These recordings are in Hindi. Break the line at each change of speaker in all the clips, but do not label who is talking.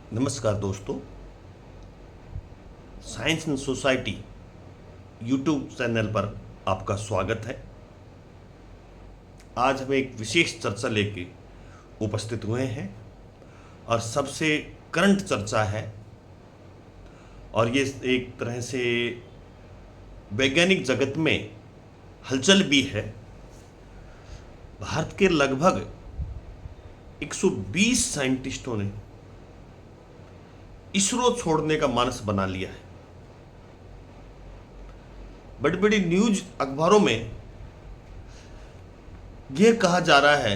नमस्कार दोस्तों, science and society YouTube channel पर आपका स्वागत है। आज हम एक विशेष चर्चा लेके उपस्थित हुए हैं और सबसे करंट चर्चा है और ये एक तरह से वैज्ञानिक जगत में हलचल भी है। भारत के लगभग 120 साइंटिस्टों ने इसरो छोड़ने का मानस बना लिया है। बड़ी बड़ी न्यूज अखबारों में यह कहा जा रहा है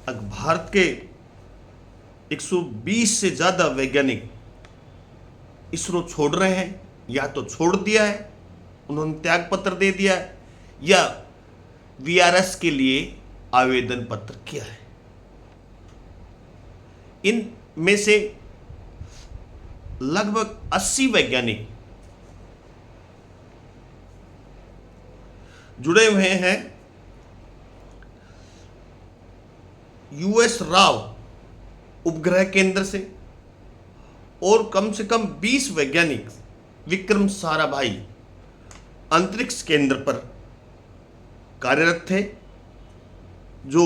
भारत के 120 से ज्यादा वैज्ञानिक इसरो छोड़ रहे हैं, या तो छोड़ दिया है, उन्होंने त्याग पत्र दे दिया है, या वीआरएस के लिए आवेदन पत्र किया है। इन में से लगभग 80 वैज्ञानिक जुड़े हुए हैं यूएस राव उपग्रह केंद्र से, और कम से कम 20 वैज्ञानिक विक्रम साराभाई अंतरिक्ष केंद्र पर कार्यरत थे, जो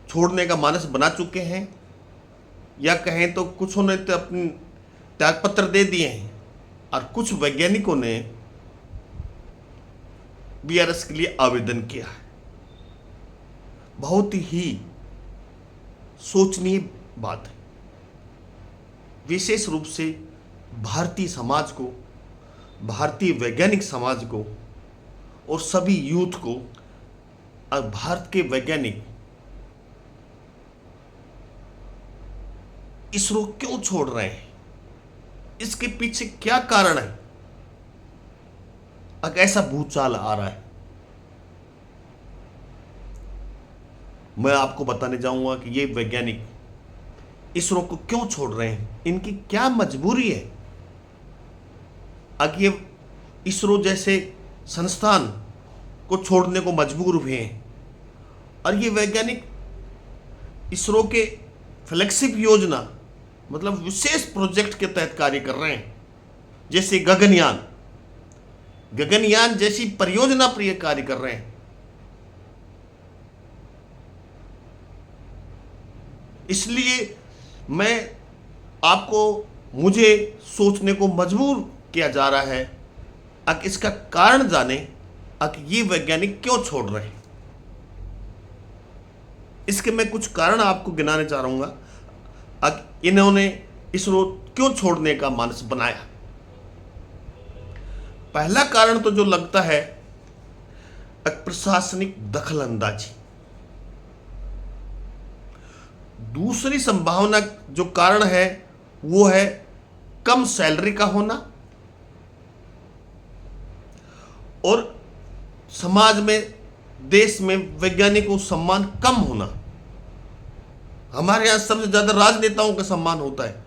छोड़ने का मानस बना चुके हैं, या कहें तो कुछ ने तो अपने त्यागपत्र दे दिए हैं और कुछ वैज्ञानिकों ने वीआरएस के लिए आवेदन किया है। बहुत ही सोचनीय बात है, विशेष रूप से भारतीय समाज को, भारतीय वैज्ञानिक समाज को और सभी यूथ को। और भारत के वैज्ञानिक इसरो क्यों छोड़ रहे हैं, इसके पीछे क्या कारण है? अब ऐसा भूचाल आ रहा है, मैं आपको बताने जाऊंगा कि ये वैज्ञानिक इसरो को क्यों छोड़ रहे हैं, इनकी क्या मजबूरी है। अब ये इसरो जैसे संस्थान को छोड़ने को मजबूर हुए हैं, और ये वैज्ञानिक इसरो के फ्लैगशिप योजना मतलब विशेष प्रोजेक्ट के तहत कार्य कर रहे हैं, जैसे गगनयान जैसी परियोजना पर यह कार्य कर रहे हैं। इसलिए मुझे सोचने को मजबूर किया जा रहा है, अब इसका कारण जाने, अब ये वैज्ञानिक क्यों छोड़ रहे हैं। इसके मैं कुछ कारण आपको गिनाने चाह रहा हूं। अब इन्होंने इसरो क्यों छोड़ने का मानस बनाया। पहला कारण तो जो लगता है, प्रशासनिक दखलंदाजी। दूसरी संभावना जो कारण है वो है कम सैलरी का होना और समाज में, देश में वैज्ञानिकों को सम्मान कम होना। हमारे यहां सबसे ज्यादा राजनेताओं का सम्मान होता है,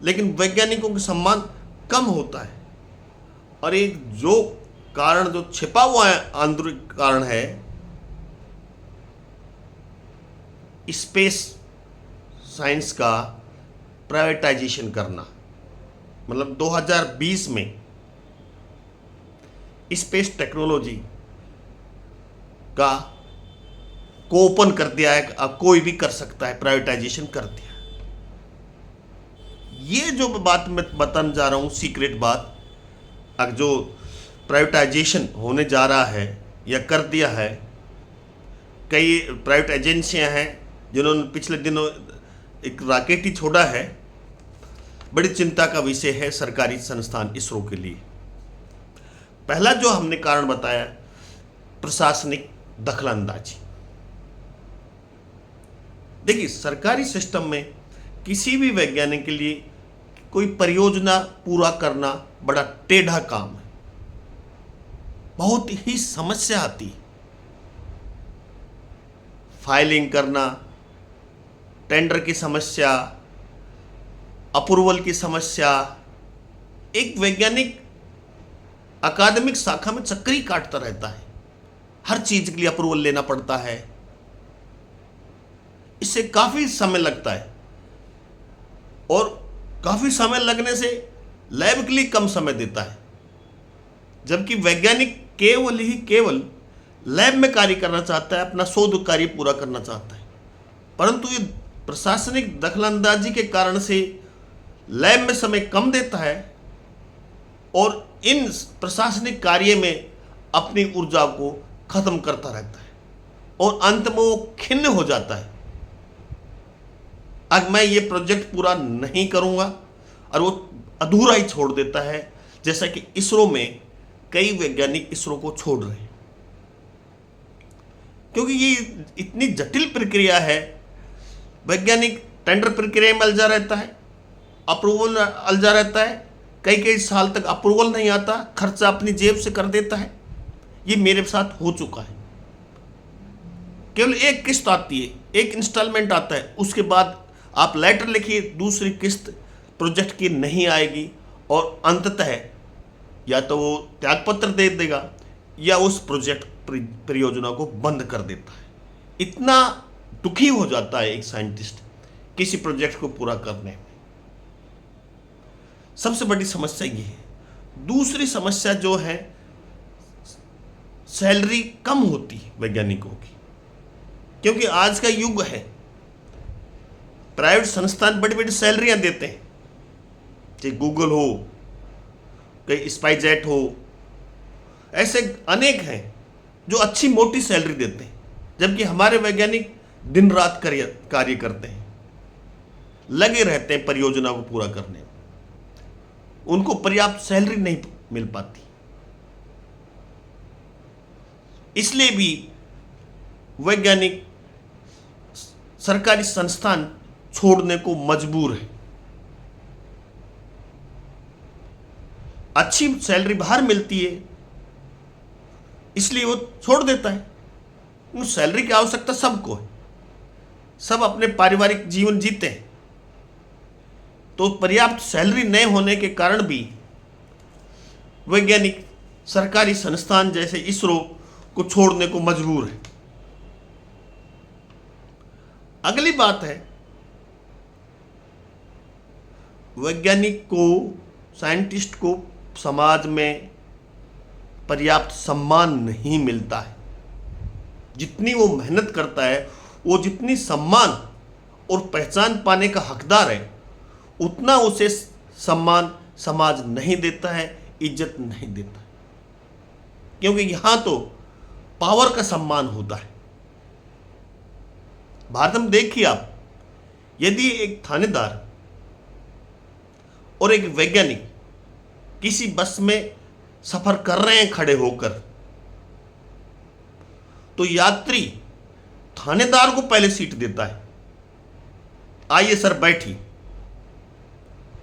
लेकिन वैज्ञानिकों का सम्मान कम होता है। और एक जो कारण जो छिपा हुआ है, आंतरिक कारण है, स्पेस साइंस का प्राइवेटाइजेशन करना। मतलब 2020 में स्पेस टेक्नोलॉजी का को ओपन कर दिया है, अब कोई भी कर सकता है, प्राइवेटाइजेशन कर दिया। ये जो बात मैं बताने जा रहा हूं, सीक्रेट बात, अब जो प्राइवेटाइजेशन होने जा रहा है या कर दिया है, कई प्राइवेट एजेंसियां हैं जिन्होंने पिछले दिनों एक रॉकेट ही छोड़ा है। बड़ी चिंता का विषय है सरकारी संस्थान इसरो के लिए। पहला जो हमने कारण बताया, प्रशासनिक दखलंदाजी। देखिए, सरकारी सिस्टम में किसी भी वैज्ञानिक के लिए कोई परियोजना पूरा करना बड़ा टेढ़ा काम है, बहुत ही समस्या आती है। फाइलिंग करना, टेंडर की समस्या, अप्रूवल की समस्या। एक वैज्ञानिक अकादमिक शाखा में चक्री काटता रहता है, हर चीज के लिए अप्रूवल लेना पड़ता है। इससे काफ़ी समय लगता है, और काफ़ी समय लगने से लैब के लिए कम समय देता है, जबकि वैज्ञानिक केवल लैब में कार्य करना चाहता है, अपना शोध कार्य पूरा करना चाहता है। परंतु ये प्रशासनिक दखलंदाजी के कारण से लैब में समय कम देता है और इन प्रशासनिक कार्य में अपनी ऊर्जा को खत्म करता रहता है, और अंत में वो खिन्न हो जाता है। अब मैं ये प्रोजेक्ट पूरा नहीं करूंगा, और वो अधूरा ही छोड़ देता है, जैसा कि इसरो में कई वैज्ञानिक इसरो को छोड़ रहे हैं, क्योंकि ये इतनी जटिल प्रक्रिया है। वैज्ञानिक टेंडर प्रक्रिया में उलझा रहता है, अप्रूवल उलझा रहता है, कई कई साल तक अप्रूवल नहीं आता, खर्चा अपनी जेब से कर देता है। ये मेरे साथ हो चुका है। केवल एक किस्त आती है, एक इंस्टॉलमेंट आता है, उसके बाद आप लेटर लिखिए, दूसरी किस्त प्रोजेक्ट की नहीं आएगी, और अंततः या तो वो त्यागपत्र दे देगा या उस प्रोजेक्ट परियोजना को बंद कर देता है। इतना दुखी हो जाता है एक साइंटिस्ट किसी प्रोजेक्ट को पूरा करने में। सबसे बड़ी समस्या ये है। दूसरी समस्या जो है, सैलरी कम होती है वैज्ञानिकों की, क्योंकि आज का युग है, प्राइवेट संस्थान बड़ी बड़ी सैलरियां देते हैं, चाहे गूगल हो, कहीं स्पाइसजेट हो, ऐसे अनेक हैं जो अच्छी मोटी सैलरी देते हैं, जबकि हमारे वैज्ञानिक दिन रात कार्य करते हैं, लगे रहते हैं परियोजना को पूरा करने में। उनको पर्याप्त सैलरी नहीं मिल पाती, इसलिए भी वैज्ञानिक सरकारी संस्थान छोड़ने को मजबूर है। अच्छी सैलरी बाहर मिलती है, इसलिए वो छोड़ देता है। सैलरी की आवश्यकता सबको है, सब अपने पारिवारिक जीवन जीते हैं, तो पर्याप्त सैलरी न होने के कारण भी वैज्ञानिक सरकारी संस्थान जैसे इसरो को छोड़ने को मजबूर है। अगली बात है, वैज्ञानिक को, साइंटिस्ट को समाज में पर्याप्त सम्मान नहीं मिलता है। जितनी वो मेहनत करता है, वो जितनी सम्मान और पहचान पाने का हकदार है, उतना उसे सम्मान समाज नहीं देता है, इज्जत नहीं देता है। क्योंकि यहाँ तो पावर का सम्मान होता है। भारत में देखिए आप, यदि एक थानेदार और एक वैज्ञानिक किसी बस में सफर कर रहे हैं खड़े होकर, तो यात्री थानेदार को पहले सीट देता है, आइए सर बैठिए,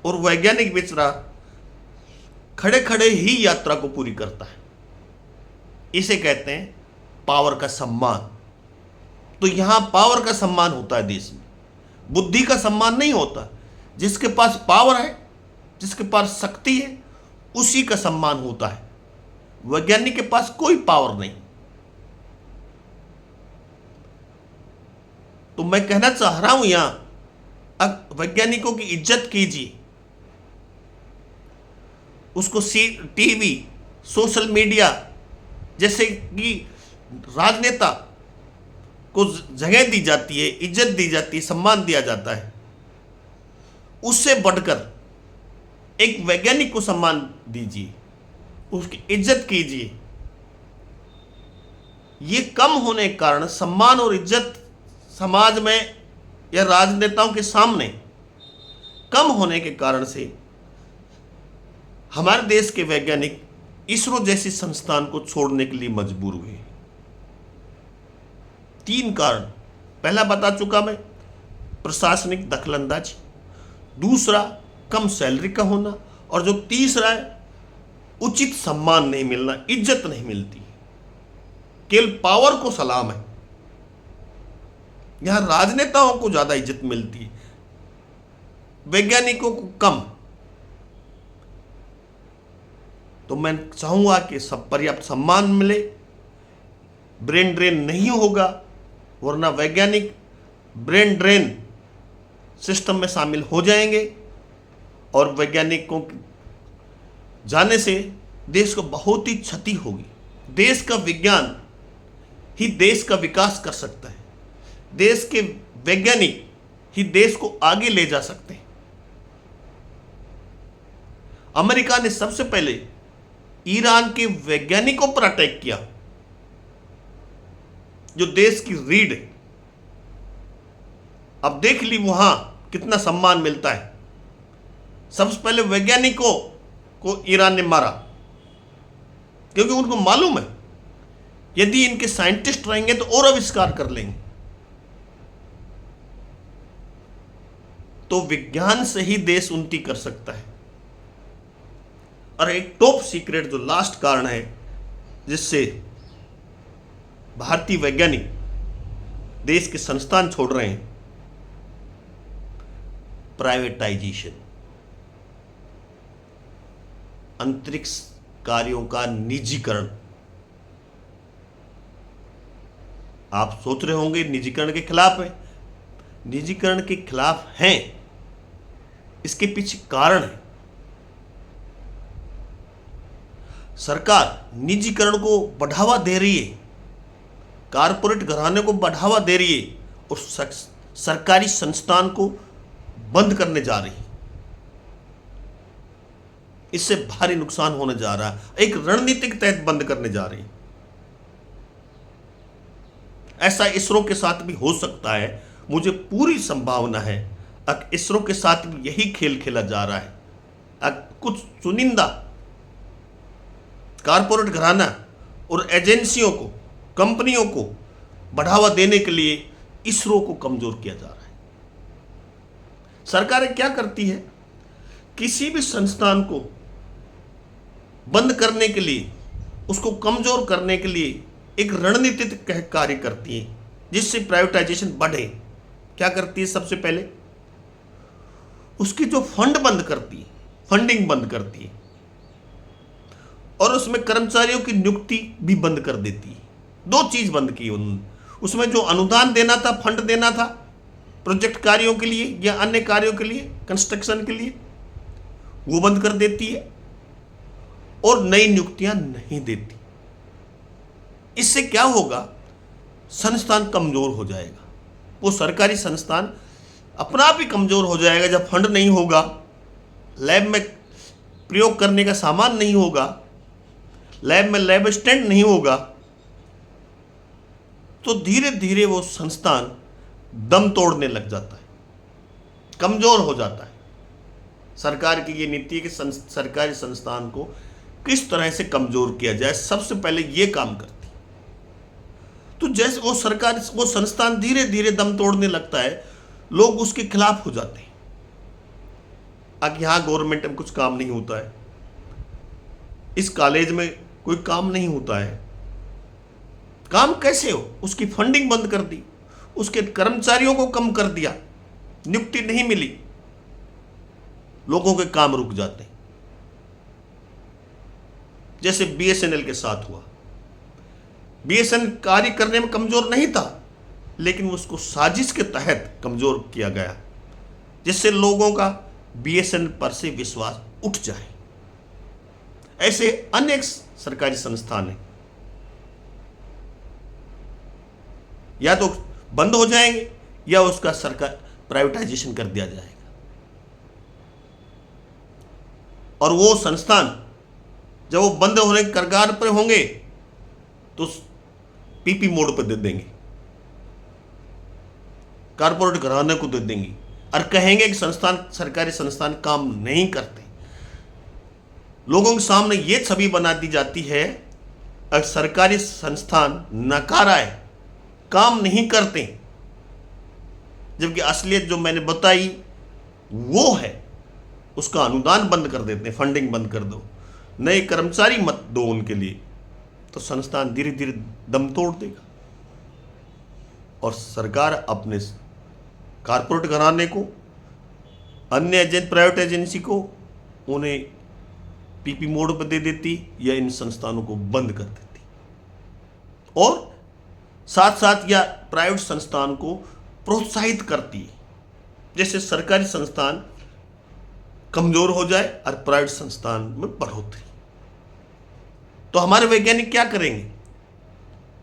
और वैज्ञानिक बेचारा खड़े खड़े ही यात्रा को पूरी करता है। इसे कहते हैं पावर का सम्मान। तो यहां पावर का सम्मान होता है देश में, बुद्धि का सम्मान नहीं होता। जिसके पास पावर है, जिसके पास शक्ति है, उसी का सम्मान होता है। वैज्ञानिक के पास कोई पावर नहीं। तो मैं कहना चाह रहा हूं यहां, अब वैज्ञानिकों की इज्जत कीजिए, उसको टीवी, सोशल मीडिया जैसे कि राजनेता को जगह दी जाती है, इज्जत दी जाती है, सम्मान दिया जाता है। उससे बढ़कर एक वैज्ञानिक को सम्मान दीजिए, उसकी इज्जत कीजिए। ये कम होने के कारण सम्मान और इज्जत समाज में या राजनेताओं के सामने कम होने के कारण से हमारे देश के वैज्ञानिक इसरो जैसी संस्थान को छोड़ने के लिए मजबूर हुए। 3 कारण, पहला बता चुका मैं, प्रशासनिक दखलंदाजी, दूसरा कम सैलरी का होना, और जो तीसरा है उचित सम्मान नहीं मिलना, इज्जत नहीं मिलती। केवल पावर को सलाम है, यहां राजनेताओं को ज्यादा इज्जत मिलती है, वैज्ञानिकों को कम। तो मैं चाहूंगा कि सब पर्याप्त सम्मान मिले, ब्रेन ड्रेन नहीं होगा, वरना वैज्ञानिक ब्रेन ड्रेन सिस्टम में शामिल हो जाएंगे और वैज्ञानिकों के जाने से देश को बहुत ही क्षति होगी। देश का विज्ञान ही देश का विकास कर सकता है। देश के वैज्ञानिक ही देश को आगे ले जा सकते हैं। अमेरिका ने सबसे पहले ईरान के वैज्ञानिकों पर अटैक किया, जो देश की रीढ़ है। अब देख ली वहां कितना सम्मान मिलता है। सबसे पहले वैज्ञानिकों को ईरान ने मारा, क्योंकि उनको मालूम है यदि इनके साइंटिस्ट रहेंगे तो और आविष्कार कर लेंगे। तो विज्ञान से ही देश उन्नति कर सकता है। और एक टॉप सीक्रेट जो लास्ट कारण है जिससे भारतीय वैज्ञानिक देश के संस्थान छोड़ रहे हैं, प्राइवेटाइजेशन, अंतरिक्ष कार्यों का निजीकरण। आप सोच रहे होंगे निजीकरण के खिलाफ है। निजीकरण के खिलाफ हैं, इसके पीछे कारण है। सरकार निजीकरण को बढ़ावा दे रही है, कारपोरेट घराने को बढ़ावा दे रही है और सरकारी संस्थान को बंद करने जा रही है। इससे भारी नुकसान होने जा रहा है। एक रणनीति के तहत बंद करने जा रही है। ऐसा इसरो के साथ भी हो सकता है। मुझे पूरी संभावना है इसरो के साथ भी यही खेल खेला जा रहा है। कुछ चुनिंदा कारपोरेट घराना और एजेंसियों को, कंपनियों को बढ़ावा देने के लिए इसरो को कमजोर किया जा रहा है। सरकारें क्या करती है, किसी भी संस्थान को बंद करने के लिए, उसको कमजोर करने के लिए एक रणनीतिक कार्य करती है जिससे प्राइवेटाइजेशन बढ़े। क्या करती है, सबसे पहले उसकी जो फंड बंद करती है, फंडिंग बंद करती है और उसमें कर्मचारियों की नियुक्ति भी बंद कर देती है। दो चीज बंद की उन्होंने। उसमें जो अनुदान देना था, फंड देना था प्रोजेक्ट कार्यों के लिए या अन्य कार्यों के लिए, कंस्ट्रक्शन के लिए, वो बंद कर देती है और नई नियुक्तियां नहीं देती। इससे क्या होगा, संस्थान कमजोर हो जाएगा। वो सरकारी संस्थान अपना आप ही कमजोर हो जाएगा। जब फंड नहीं होगा, लैब में प्रयोग करने का सामान नहीं होगा, लैब में लैब स्टैंड नहीं होगा, तो धीरे धीरे वो संस्थान दम तोड़ने लग जाता है, कमजोर हो जाता है। सरकार की ये नीति है कि सरकारी संस्थान को किस तरह से कमजोर किया जाए, सबसे पहले ये काम करती है। तो जैसे वो संस्थान धीरे धीरे दम तोड़ने लगता है, लोग उसके खिलाफ हो जाते हैं। अब यहां गवर्नमेंट में कुछ काम नहीं होता है, इस कॉलेज में कोई काम नहीं होता है। काम कैसे हो, उसकी फंडिंग बंद कर दी, उसके कर्मचारियों को कम कर दिया, नियुक्ति नहीं मिली, लोगों के काम रुक जाते हैं। जैसे बीएसएनएल के साथ हुआ। बीएसएनएल कार्य करने में कमजोर नहीं था, लेकिन उसको साजिश के तहत कमजोर किया गया जिससे लोगों का बीएसएनएल पर से विश्वास उठ जाए। ऐसे अनेक सरकारी संस्थान हैं, या तो बंद हो जाएंगे या उसका सरकार प्राइवेटाइजेशन कर दिया जाएगा और वो संस्थान जब वो बंद होने के कगार पर होंगे तो पीपी मोड पर दे देंगे, कारपोरेट घराने को दे देंगे और कहेंगे कि सरकारी संस्थान काम नहीं करते। लोगों के सामने ये छवि बना दी जाती है अगर सरकारी संस्थान नकारा है, काम नहीं करते, जबकि असलियत जो मैंने बताई वो है उसका अनुदान बंद कर देते हैं, फंडिंग बंद कर दो, नए कर्मचारी मत दो उनके लिए, तो संस्थान धीरे धीरे दम तोड़ देगा और सरकार अपने कारपोरेट घराने को, अन्य प्राइवेट एजेंसी को उन्हें पीपी मोड पर दे देती या इन संस्थानों को बंद कर देती और साथ साथ या प्राइवेट संस्थान को प्रोत्साहित करती है, जैसे सरकारी संस्थान कमजोर हो जाए और प्राइवेट संस्थान में बढ़ोतरी। तो हमारे वैज्ञानिक क्या करेंगे?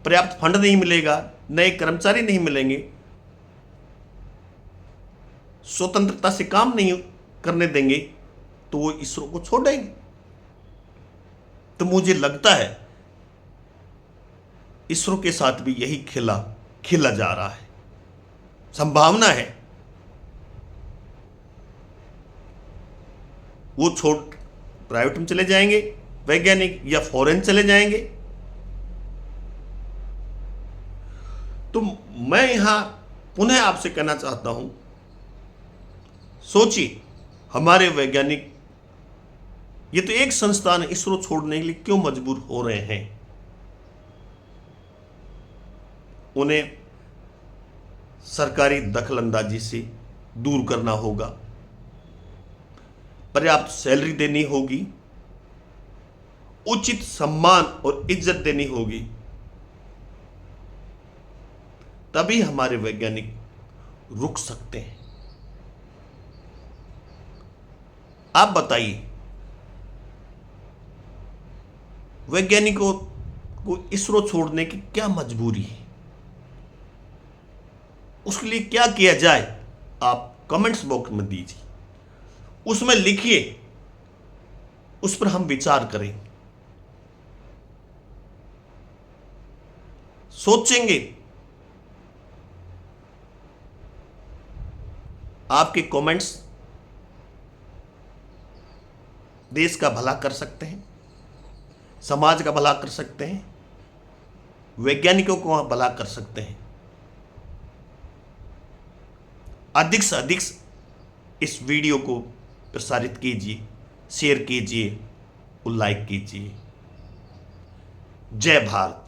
पर्याप्त फंड नहीं मिलेगा, नए कर्मचारी नहीं मिलेंगे, स्वतंत्रता से काम नहीं करने देंगे, तो वो इसरो को छोड़ देंगे। तो मुझे लगता है इसरो के साथ भी यही खेला जा रहा है। संभावना है वो छोड़ प्राइवेट में चले जाएंगे वैज्ञानिक, या फॉरेन चले जाएंगे। तो मैं यहां पुनः आपसे कहना चाहता हूं, सोचिए हमारे वैज्ञानिक, ये तो एक संस्थान है, इसरो छोड़ने के लिए क्यों मजबूर हो रहे हैं? उन्हें सरकारी दखलंदाजी से दूर करना होगा, पर्याप्त सैलरी देनी होगी, उचित सम्मान और इज्जत देनी होगी, तभी हमारे वैज्ञानिक रुक सकते हैं। आप बताइए, वैज्ञानिकों को इसरो छोड़ने की क्या मजबूरी है? उसके लिए क्या किया जाए? आप कमेंट्स बॉक्स में दीजिए, उसमें लिखिए, उस पर हम विचार करें, सोचेंगे। आपके कमेंट्स देश का भला कर सकते हैं, समाज का भला कर सकते हैं, वैज्ञानिकों को भला कर सकते हैं। अधिक से अधिक इस वीडियो को प्रसारित कीजिए, शेयर कीजिए और लाइक कीजिए। जय भारत।